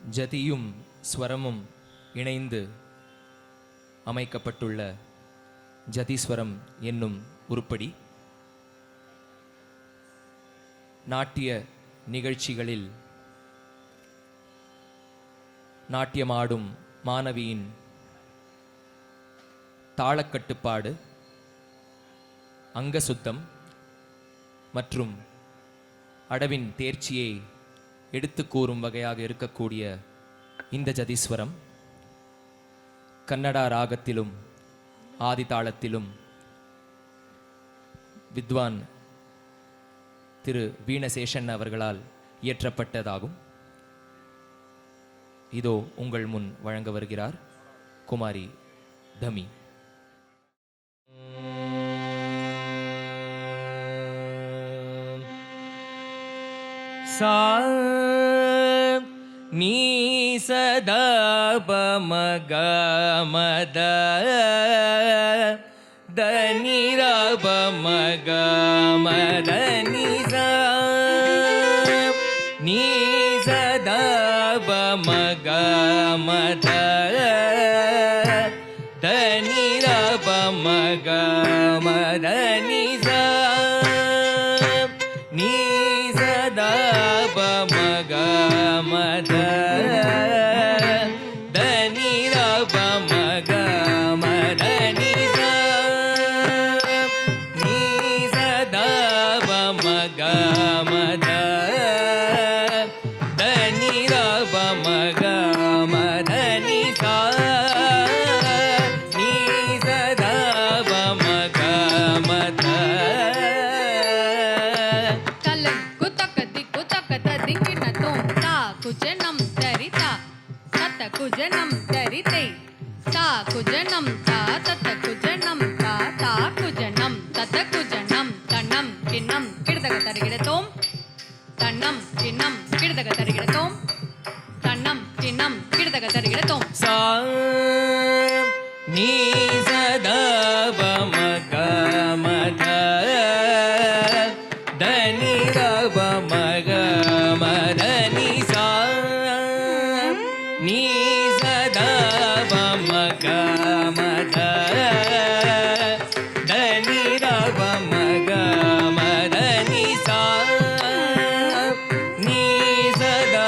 ஜதியும் ஸ்வரமும் இணைந்து அமைக்கப்பட்டுள்ள ஜதிஸ்வரம் என்னும் உருப்படி நாட்டிய நிகழ்ச்சிகளில் நாட்டியமாடும் மாணவியின் தாளக்கட்டுப்பாடு, அங்கசுத்தம் மற்றும் அடவின் தேர்ச்சியை எடுத்து கூறும் வகையாக இருக்கக்கூடிய இந்த ஜதீஸ்வரம் கன்னடா ராகத்திலும் ஆதிதாளத்திலும் வித்வான் திரு வீணசேஷன் அவர்களால் இயற்றப்பட்டதாகும். இதோ உங்கள் முன் வழங்க வருகிறார் குமாரி தமி. சா நீ சதா பமக மத தனி ரப மக மத நிசா நீ சதா பமக மத தனி ரப மக மத நிசா நீ சதா பமக மத தனி ரப மக மத நிசா நீ சதா பமக மத தனி ரப மக மத நிசா நீ சதா பமக மத குஜனம் தரிதா தத்த குஜனம் தரிதை தா குஜனம் தா தத்த குஜனம் தா தா குஜனம் தத்த குஜனம் தன்னம் கிண்ணம் கிடதக தருகிடத்தோம் தன்னம் கிண்ணம் கிடதக தருகிடத்தோம் தன்னம் கிண்ணம் கிடதக தருகிடத்தோம் சா நீ சதா பமக மத தனி ரப மக மத நிசா நீ சதா பமக மத தனி ரப மக மத நிசா நீ சதா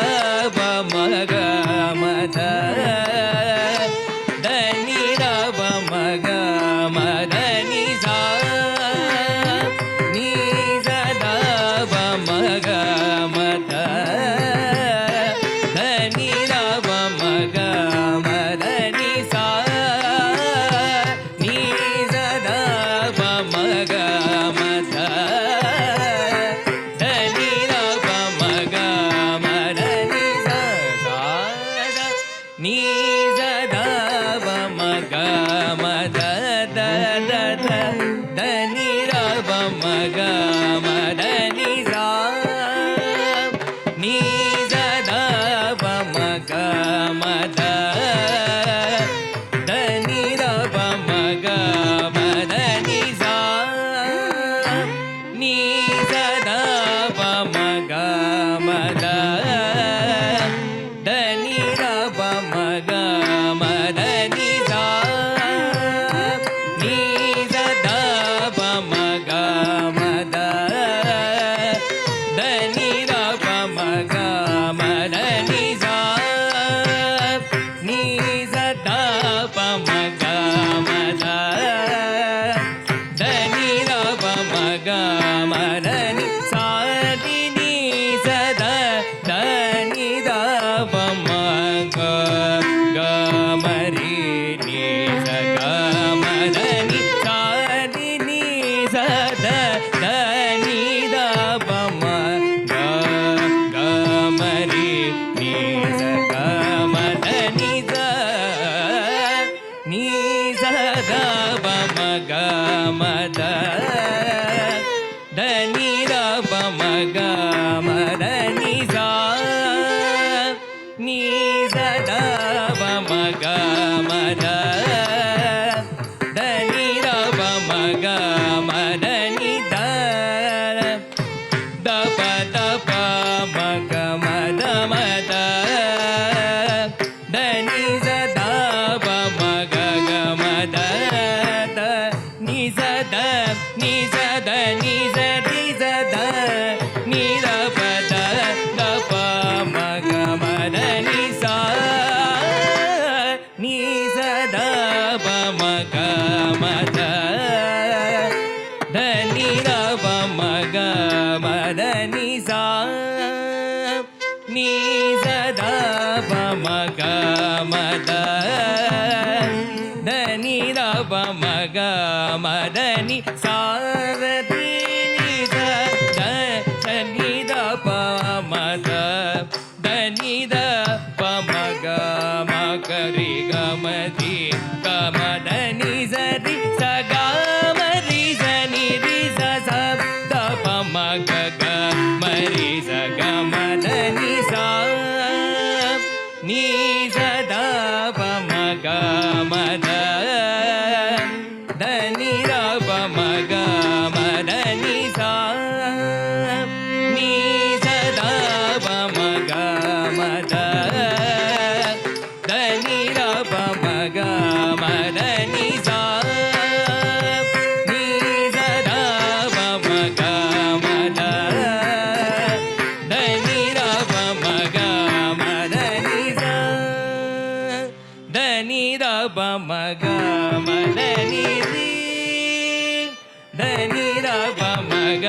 பமக மத தனி ரப மக மத நிசா நீ சதா பமக மத தனி ரப மக மத நிசா நீ சதா பமக மத தனி ரப மக மத நிசா நீ சதா பமக மத தனி ரப மக மத நிசா நீ சதா பமக மத தனி ரப மக மத நிசா நீ சதா பமக மத தனி ரப மக மத நிசா நீ சதா பமக மத தனி ரப மக மத நிசா நீ சதா பமக மத தனி ரப மக மத நிசா நீ சதா தனி ரப மக கமரி நீ சகா மத நிசா நீ சதா தனி ரப மக கமரி நீ சகா மத நிசா நீ சதா பமக மத தனி ரப மக மத நிசா நீ சதா பமக மத தனி ரப மக மத நித தப தப மக மத மத நீ சதா பமக மத தனி பமக மதனி சாரதி நித தனித பமத தனித பமக மகரி கமதி கமதனி சரி சகமரி சனி ரி சப்த பமக மரி சகமதனி சா நீ சதா பமக மத தனி பமக மதனி சா நீ சதா பமக மத தனி பமக மதனி சா நீ சதா பமக மத தனி பமக மதனி சா தனி பமக மதனி ரி தனி பமக